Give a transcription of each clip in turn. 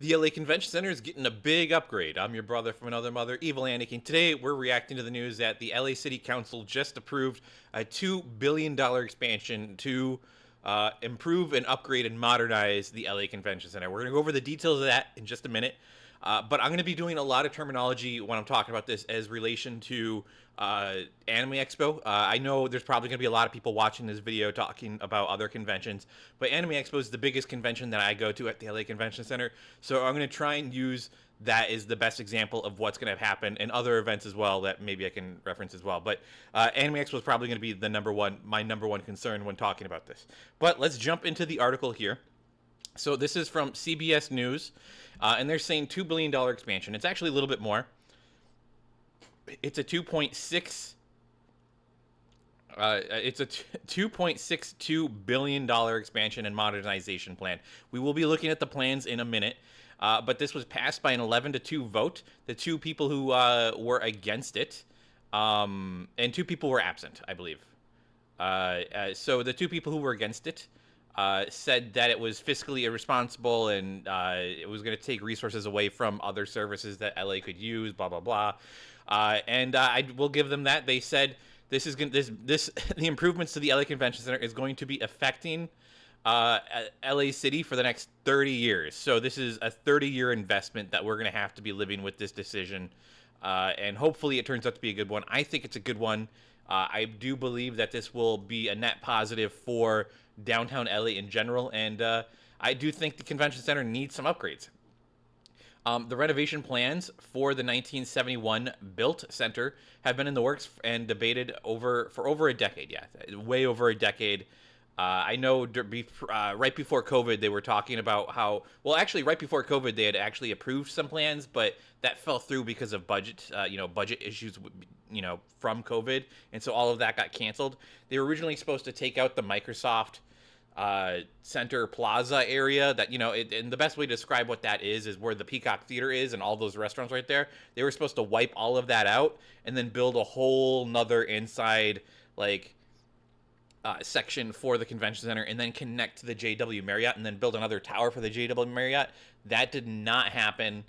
The LA Convention Center is getting a big upgrade. I'm your brother from another mother, Evil Aniki. Today, we're reacting to the news that the LA City Council just approved a $2 billion expansion to improve and upgrade and modernize the LA Convention Center. We're going to go over the details of that in just a minute. But I'm going to be doing a lot of terminology when I'm talking about this as relation to Anime Expo. I know there's probably going to be a lot of people watching this video talking about other conventions, but Anime Expo is the biggest convention that I go to at the LA Convention Center. So I'm going to try and use that as the best example of what's going to happen in other events as well that maybe I can reference as well. But Anime Expo is probably going to be my number one concern when talking about this. But let's jump into the article here. So this is from CBS News, and they're saying $2 billion expansion. It's actually a little bit more. It's a 2.6. It's a $2.62 billion expansion and modernization plan. We will be looking at the plans in a minute, but this was passed by an 11-2 vote. The two people who were against it, and two people were absent, I believe. So the two people who were against it said that it was fiscally irresponsible and it was going to take resources away from other services that LA could use, blah, blah, blah. And I will give them that. They said this is the improvements to the LA Convention Center is going to be affecting LA City for the next 30 years. So this is a 30-year investment that we're going to have to be living with this decision. And hopefully it turns out to be a good one. I think it's a good one. I do believe that this will be a net positive for downtown LA in general, and I do think the convention center needs some upgrades. The renovation plans for the 1971 built center have been in the works and debated for over a decade. Yeah, way over a decade. I know right before COVID, they were talking about how, well, actually, right before COVID, they had actually approved some plans, but that fell through because of budget, budget issues, from COVID. And so all of that got canceled. They were originally supposed to take out the Microsoft Center Plaza area and the best way to describe what that is where the Peacock Theater is and all those restaurants right there. They were supposed to wipe all of that out and then build a whole nother inside, section for the convention center and then connect to the JW Marriott and then build another tower for the JW Marriott. That did not happen.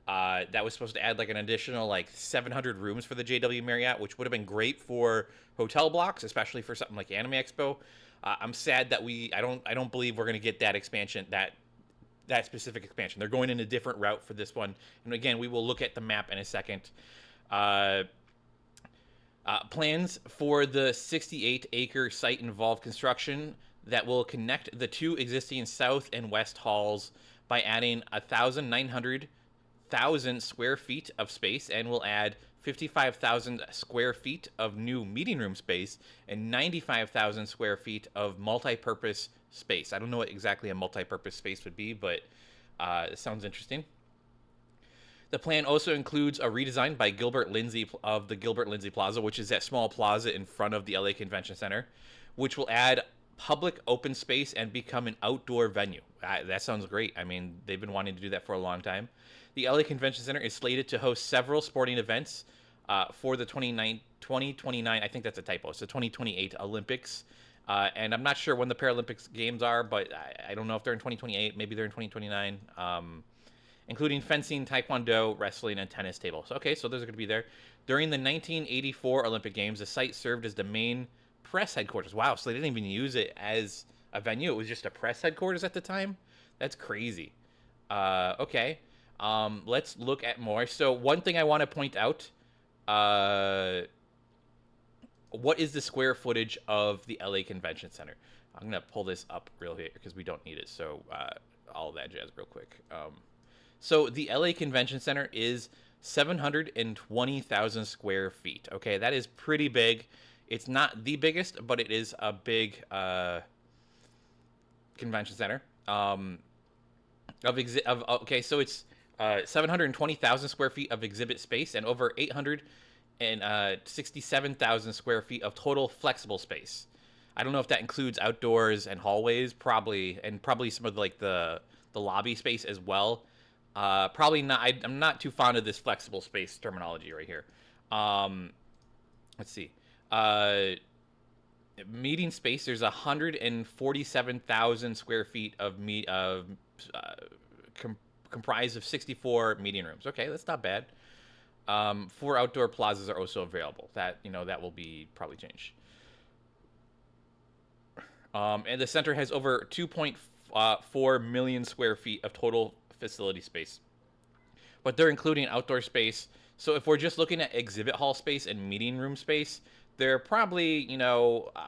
That was supposed to add an additional 700 rooms for the JW Marriott, which would have been great for hotel blocks, especially for something like Anime Expo. I'm sad that I don't believe we're going to get that expansion, that specific expansion. They're going in a different route for this one. And again, we will look at the map in a second. Plans for the 68-acre site involve construction that will connect the two existing south and west halls by adding 1,900,000 square feet of space and will add 55,000 square feet of new meeting room space and 95,000 square feet of multi-purpose space. I don't know what exactly a multi-purpose space would be, but it sounds interesting. The plan also includes a redesign by Gilbert Lindsay of the Gilbert Lindsay Plaza, which is that small plaza in front of the LA Convention Center, which will add public open space and become an outdoor venue. That sounds great. I mean, they've been wanting to do that for a long time. The LA Convention Center is slated to host several sporting events for the 2029, I think that's a typo, so 2028 Olympics. And I'm not sure when the Paralympics games are, but I don't know if they're in 2028. Maybe they're in 2029. Including fencing, taekwondo, wrestling, and tennis tables. Okay, so those are going to be there. During the 1984 Olympic Games, the site served as the main press headquarters. Wow, so they didn't even use it as a venue. It was just a press headquarters at the time? That's crazy. Okay, let's look at more. So one thing I want to point out, what is the square footage of the LA Convention Center? I'm going to pull this up real here because we don't need it. So all of that jazz real quick. So the LA Convention Center is 720,000 square feet. Okay, that is pretty big. It's not the biggest, but it is a big convention center. Okay, so it's 720,000 square feet of exhibit space and over 867,000 square feet of total flexible space. I don't know if that includes outdoors and hallways, probably some of the lobby space as well. Probably not. I'm not too fond of this flexible space terminology right here. Let's see. Meeting space. There's 147,000 square feet of comprised of 64 meeting rooms. Okay, that's not bad. 4 outdoor plazas are also available. That that will be probably changed. And the center has over 2.4 million square feet of total facility space, but they're including outdoor space. So if we're just looking at exhibit hall space and meeting room space, they're probably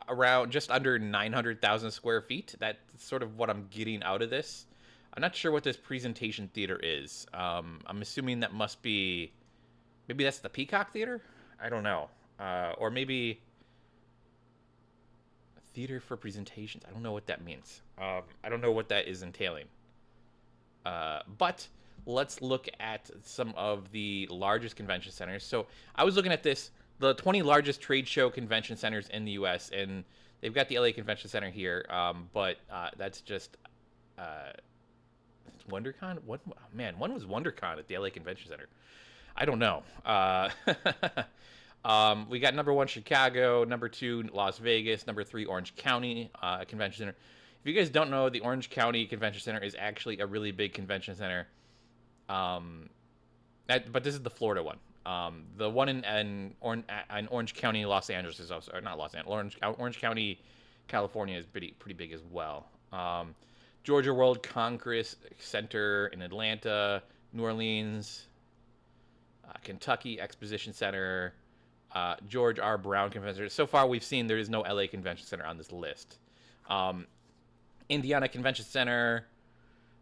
around just under 900,000 square feet. That's sort of what I'm getting out of this. I'm not sure what this presentation theater is. I'm assuming that must be, maybe that's the Peacock Theater. I don't know, or maybe theater for presentations. I don't know what that means. I don't know what that is entailing. But let's look at some of the largest convention centers. So I was looking at this, the 20 largest trade show convention centers in the U.S., and they've got the LA Convention Center here, but that's just WonderCon. What, oh, man, when was WonderCon at the LA Convention Center? I don't know. We got number 1 Chicago, number 2 Las Vegas, number 3 Orange County Convention Center. If you guys don't know, the Orange County Convention Center is actually a really big convention center. But this is the Florida one. The one in Orange County, Los Angeles is also, or not Los Angeles, Orange County, California is pretty big as well. Georgia World Congress Center in Atlanta, New Orleans, Kentucky Exposition Center, George R. Brown Convention Center. So far, we've seen there is no LA Convention Center on this list. Indiana Convention Center,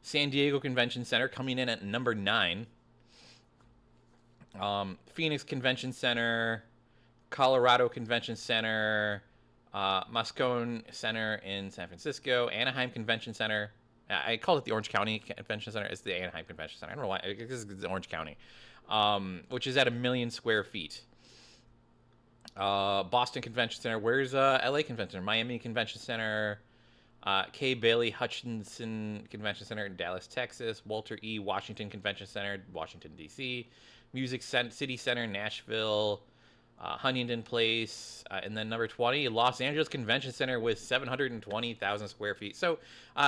San Diego Convention Center coming in at number 9. Phoenix Convention Center, Colorado Convention Center, Moscone Center in San Francisco, Anaheim Convention Center. I call it the Orange County Convention Center. It's the Anaheim Convention Center. I don't know why. I guess it's Orange County, which is at 1 million square feet. Boston Convention Center. Where's LA Convention Center? Miami Convention Center. Kay Bailey Hutchinson Convention Center in Dallas, Texas. Walter E. Washington Convention Center, Washington, D.C. Music City Center, Nashville. Huntington Place. And then number 20, Los Angeles Convention Center with 720,000 square feet. So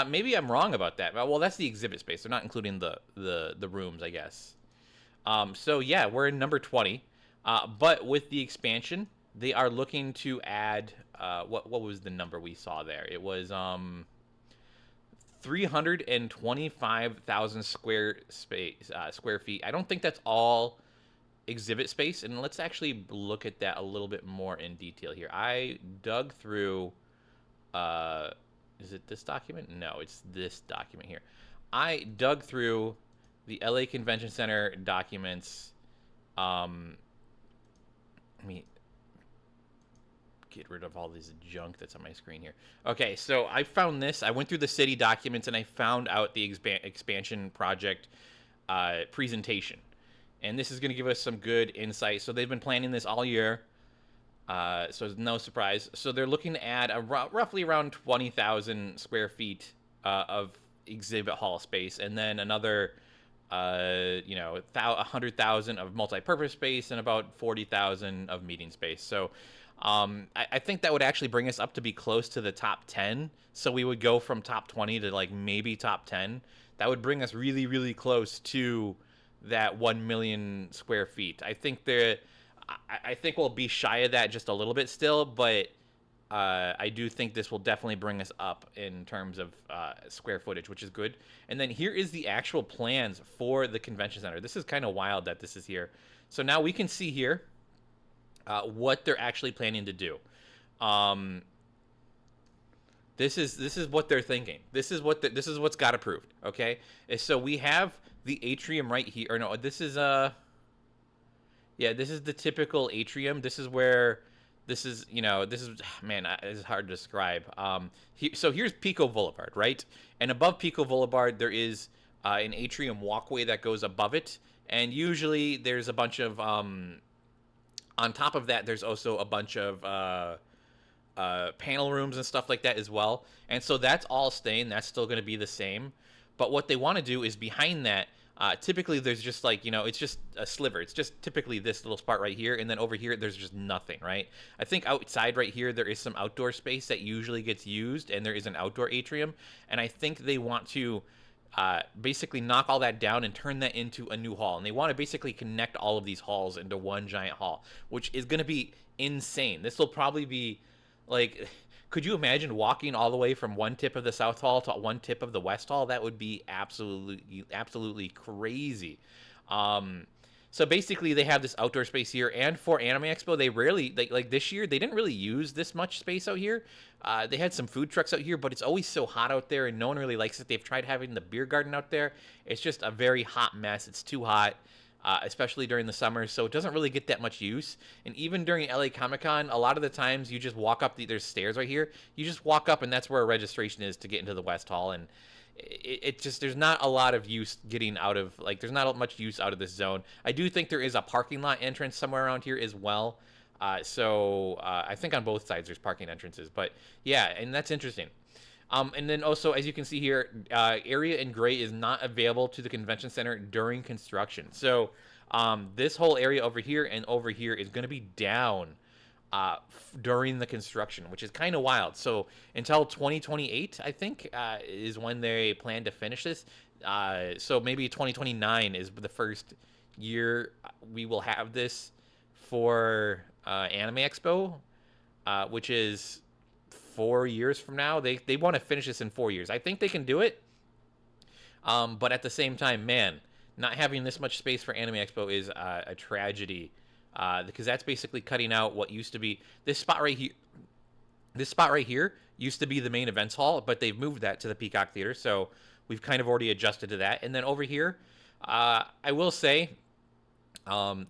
maybe I'm wrong about that. Well, that's the exhibit space. They're not including the rooms, I guess. So yeah, we're in number 20. But with the expansion, they are looking to add, what was the number we saw there? It was 325,000 square feet. I don't think that's all exhibit space, and let's actually look at that a little bit more in detail here. I dug through, is it this document? No, it's this document here. I dug through the LA Convention Center documents. Let me get rid of all this junk that's on my screen here. Okay, so I found this. I went through the city documents and I found out the expansion project presentation. And this is going to give us some good insight. So they've been planning this all year. So it's no surprise. So they're looking to add roughly around 20,000 square feet of exhibit hall space, and then another 100,000 of multi-purpose space and about 40,000 of meeting space. So I think that would actually bring us up to be close to the top 10. So we would go from top 20 to like maybe top 10. That would bring us really, really close to that 1 million square feet. I think we'll be shy of that just a little bit still, but I do think this will definitely bring us up in terms of square footage, which is good. And then here is the actual plans for the convention center. This is kind of wild that this is here. So now we can see here what they're actually planning to do. This is what they're thinking. This is what's got approved. Okay, so we have the atrium right here. Or no, this is this is the typical atrium. This is where. This is, man, it's hard to describe. So here's Pico Boulevard, right? And above Pico Boulevard, there is an atrium walkway that goes above it. And usually there's a bunch of, on top of that, there's also a bunch of panel rooms and stuff like that as well. And so that's all staying. That's still going to be the same. But what they want to do is behind that, typically there's just like, it's just a sliver. It's just typically this little spot right here. And then over here, there's just nothing, right? I think outside right here, there is some outdoor space that usually gets used, and there is an outdoor atrium. And I think they want to basically knock all that down and turn that into a new hall. And they want to basically connect all of these halls into one giant hall, which is going to be insane. This will probably be like, could you imagine walking all the way from one tip of the South Hall to one tip of the West Hall? That would be absolutely crazy. Um, so basically, they have this outdoor space here, and for Anime Expo, they rarely like this year they didn't really use this much space out here. They had some food trucks out here, but it's always so hot out there, and no one really likes it. They've tried having the beer garden out there. It's just a very hot mess. It's too hot, especially during the summer, so it doesn't really get that much use. And even during LA Comic Con, a lot of the times you just walk up. There's stairs right here. You just walk up, and that's where a registration is to get into the West Hall, and it just there's not a lot of use getting out of there's not much use out of this zone. I do think there is a parking lot entrance somewhere around here as well. So I think on both sides there's parking entrances, but yeah, and that's interesting. And then also, as you can see here, area in gray is not available to the convention center during construction. So this whole area over here and over here is going to be down during the construction, which is kind of wild. So until 2028, I think, is when they plan to finish this. So maybe 2029 is the first year we will have this for Anime Expo, which is 4 years from now. They want to finish this in 4 years. I think they can do it. But at the same time, man, not having this much space for Anime Expo is a tragedy. Because that's basically cutting out what used to be this spot right here. This spot right here used to be the main events hall, but they've moved that to the Peacock Theater, so we've kind of already adjusted to that. And then over here, I will say,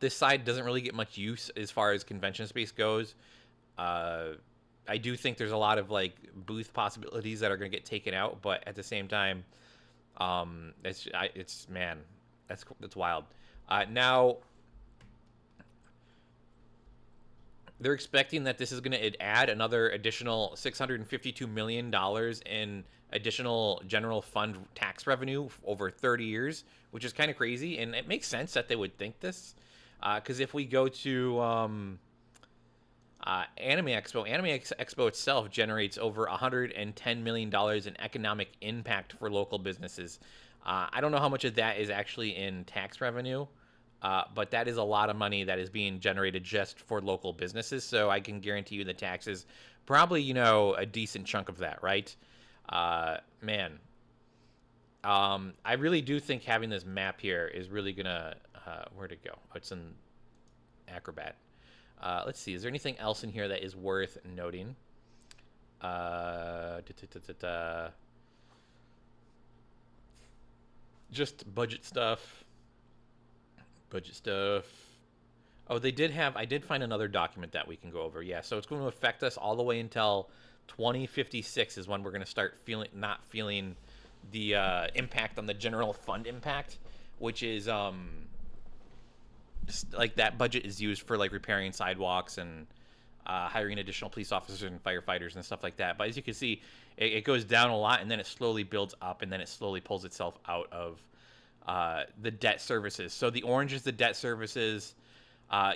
this side doesn't really get much use as far as convention space goes. I do think there's a lot of booth possibilities that are going to get taken out, but at the same time, it's man, that's wild. Now. They're expecting that this is going to add another additional $652 million in additional general fund tax revenue over 30 years, which is kind of crazy. And it makes sense that they would think this. Because if we go to Anime Expo itself generates over $110 million in economic impact for local businesses. I don't know how much of that is actually in tax revenue. But that is a lot of money that is being generated just for local businesses. So I can guarantee you the taxes, probably, a decent chunk of that, right? Man. I really do think having this map here is really going to, where'd it go? Oh, it's in Acrobat. Let's see. Is there anything else in here that is worth noting? Just budget stuff. Oh, I did find another document that we can go over. Yeah, so it's going to affect us all the way until 2056 is when we're going to start not feeling the impact on the general fund impact, which is just that budget is used for repairing sidewalks and hiring additional police officers and firefighters and stuff like that. But as you can see, it goes down a lot, and then it slowly builds up, and then it slowly pulls itself out of the debt services. So the orange is the debt services,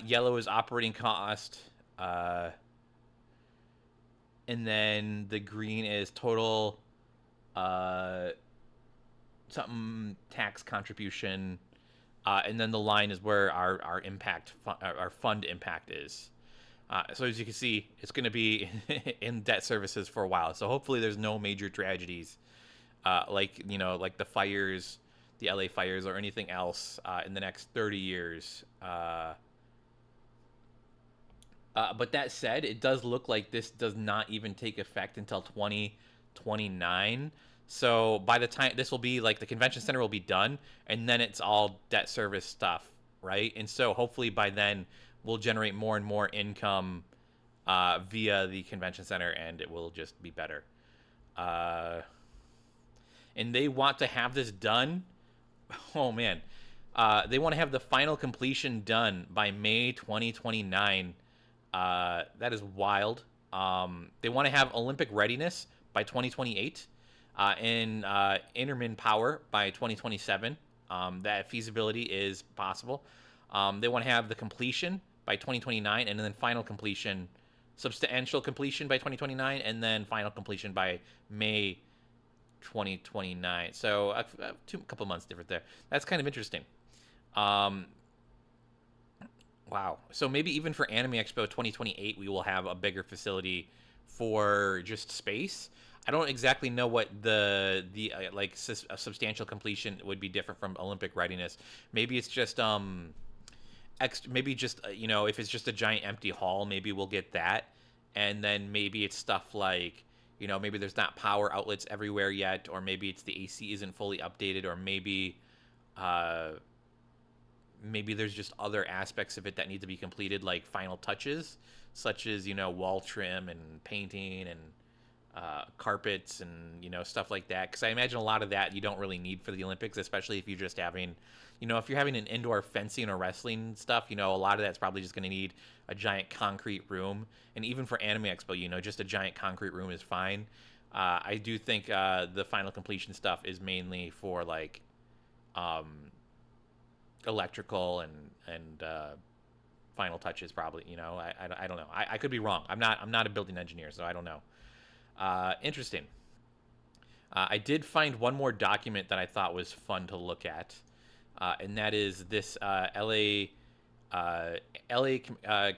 yellow is operating cost, and then the green is total something tax contribution, and then the line is where our impact our fund impact is. So as you can see, it's going to be in debt services for a while. So hopefully there's no major tragedies, like the fires, the LA fires, or anything else in the next 30 years. But that said, it does look like this does not even take effect until 2029. So by the time this will be the convention center will be done, and then it's all debt service stuff, right? And so hopefully by then we'll generate more and more income via the convention center, and it will just be better. And they want to have this done. Oh man, they want to have the final completion done by May 2029. That is wild. They want to have Olympic readiness by 2028, and Intermin power by 2027. That feasibility is possible. They want to have the completion by 2029, and then final completion, substantial completion by 2029, and then final completion by May 2029. So a couple months different there. That's kind of interesting. Um, wow. So maybe even for Anime Expo 2028, we will have a bigger facility for just space. I don't exactly know what the like a substantial completion would be different from Olympic readiness. Maybe it's just maybe just if it's just a giant empty hall, maybe we'll get that, and then maybe it's stuff like maybe there's not power outlets everywhere yet, or maybe it's the AC isn't fully updated, or uh, maybe there's just other aspects of it that need to be completed, like final touches, such as wall trim and painting and carpets and stuff like that. Because I imagine a lot of that you don't really need for the Olympics, especially if you're just having, if you're having an indoor fencing or wrestling stuff. A lot of that's probably just going to need a giant concrete room. And even for Anime Expo, just a giant concrete room is fine. I do think the final completion stuff is mainly for like um, electrical and final touches. Probably, I don't know. I could be wrong. I'm not a building engineer, so I don't know. Interesting. I did find one more document that I thought was fun to look at, and that is this LA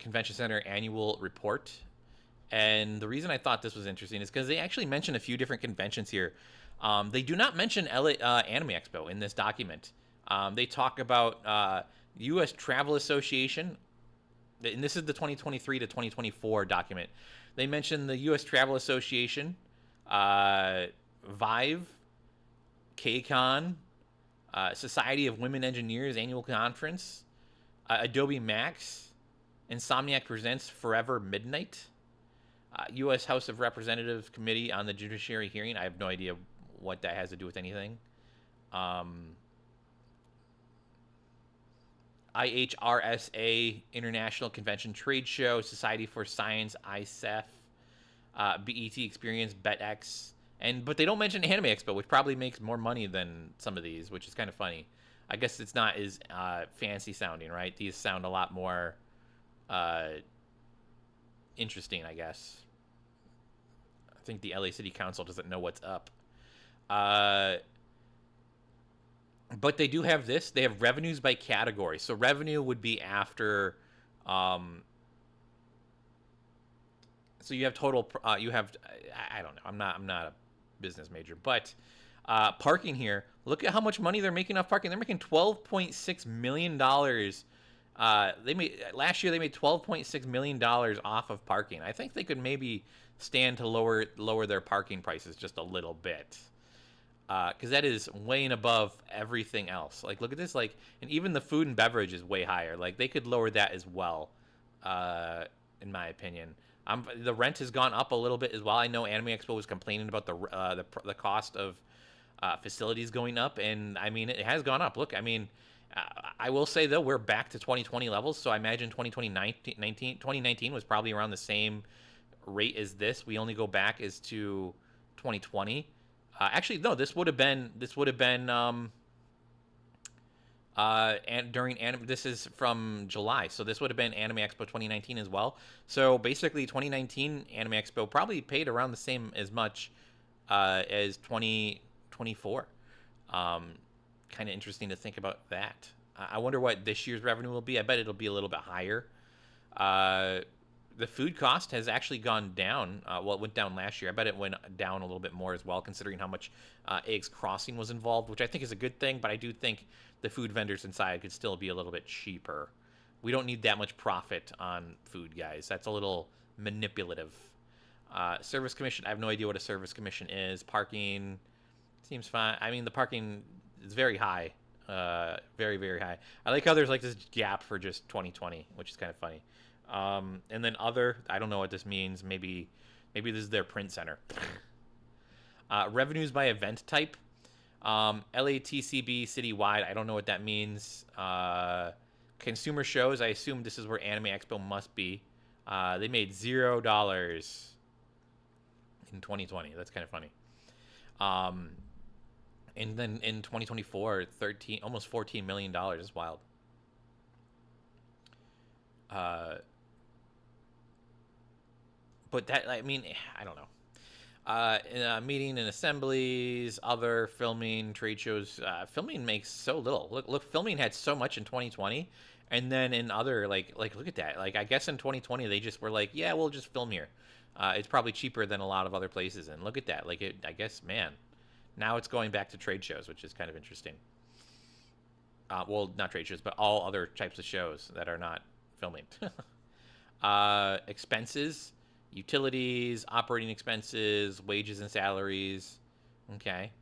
Convention Center annual report. And the reason I thought this was interesting is because they actually mention a few different conventions here. They do not mention LA Anime Expo in this document. They talk about U.S. Travel Association, and this is the 2023 to 2024 document. They mentioned the U.S. Travel Association, Vive, KCON, Society of Women Engineers Annual Conference, Adobe Max, Insomniac Presents Forever Midnight, U.S. House of Representatives Committee on the Judiciary Hearing. I have no idea what that has to do with anything. IHRSA International Convention Trade Show, Society for Science, ISEF, BET Experience, BetX, but they don't mention Anime Expo, which probably makes more money than some of these, which is kind of funny. I guess it's not as fancy sounding, right? These sound a lot more interesting, I guess. I think the LA City Council doesn't know what's up. But they do have this. They have revenues by category. So revenue would be after. So you have total. You have. I don't know. I'm not a business major, but parking here. Look at how much money they're making off parking. They're making $12.6 million. They made last year. They made $12.6 million off of parking. I think they could maybe stand to lower their parking prices just a little bit. Because that is way and above everything else. Like, look at this. Like, and even the food and beverage is way higher. Like, they could lower that as well, in my opinion. The rent has gone up a little bit as well. I know Anime Expo was complaining about the cost of facilities going up, and I mean it has gone up. Look, I mean, I will say though we're back to 2020 levels. So I imagine 2019 was probably around the same rate as this. We only go back as to 2020. Actually, no. This would have been and during anime. This is from July, so this would have been Anime Expo 2019 as well. So basically, 2019 Anime Expo probably paid around the same as much as 2024. Kind of interesting to think about that. I wonder what this year's revenue will be. I bet it'll be a little bit higher. The food cost has actually gone down. Well, it went down last year. I bet it went down a little bit more as well, considering how much Eggs Crossing was involved, which I think is a good thing. But I do think the food vendors inside could still be a little bit cheaper. We don't need that much profit on food, guys. That's a little manipulative. Service commission. I have no idea what a service commission is. Parking seems fine. I mean, the parking is very high. Very, very high. I like how there's like this gap for just 2020, which is kind of funny. And then other, I don't know what this means. Maybe this is their print center. Revenues by event type. LATCB citywide. I don't know what that means. Consumer shows. I assume this is where Anime Expo must be. They made $0 in 2020. That's kind of funny. And then in 2024, almost $14 million. That's wild. But that, I mean, I don't know. Meeting and assemblies, other filming, trade shows. Filming makes so little. Look, filming had so much in 2020, and then in other look at that. Like I guess in 2020 they just were like, yeah, we'll just film here. It's probably cheaper than a lot of other places, and look at that. I guess, man, now it's going back to trade shows, which is kind of interesting. Well, not trade shows, but all other types of shows that are not filming. Expenses, utilities, operating expenses, wages and salaries. Okay.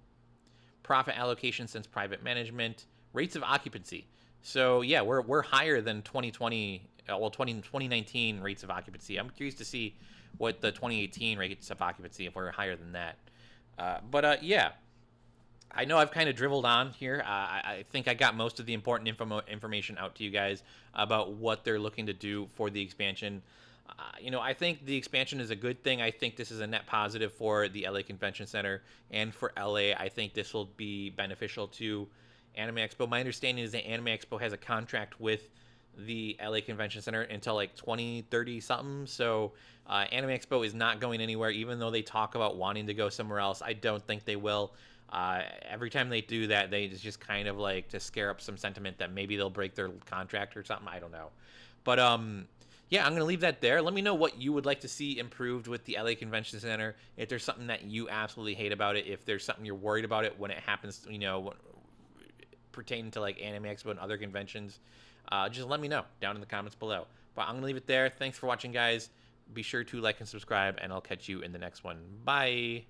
Profit allocation since private management, rates of occupancy. So yeah, we're higher than 2020. Well, 2019 rates of occupancy. I'm curious to see what the 2018 rates of occupancy if we're higher than that. Yeah, I know I've kind of dribbled on here. I think I got most of the important information out to you guys about what they're looking to do for the expansion. I think the expansion is a good thing. I think this is a net positive for the LA Convention Center and for LA. I think this will be beneficial to Anime Expo. My understanding is that Anime Expo has a contract with the LA Convention Center until like 2030 something. So Anime Expo is not going anywhere, even though they talk about wanting to go somewhere else. I don't think they will. Every time they do that, they just kind of like to scare up some sentiment that maybe they'll break their contract or something. I don't know. But yeah, I'm gonna leave that there. Let me know what you would like to see improved with the LA Convention Center. If there's something that you absolutely hate about it, if there's something you're worried about it when it happens, pertaining to like Anime Expo and other conventions, just let me know down in the comments below. But I'm gonna leave it there. Thanks for watching, guys. Be sure to like and subscribe, and I'll catch you in the next one. Bye.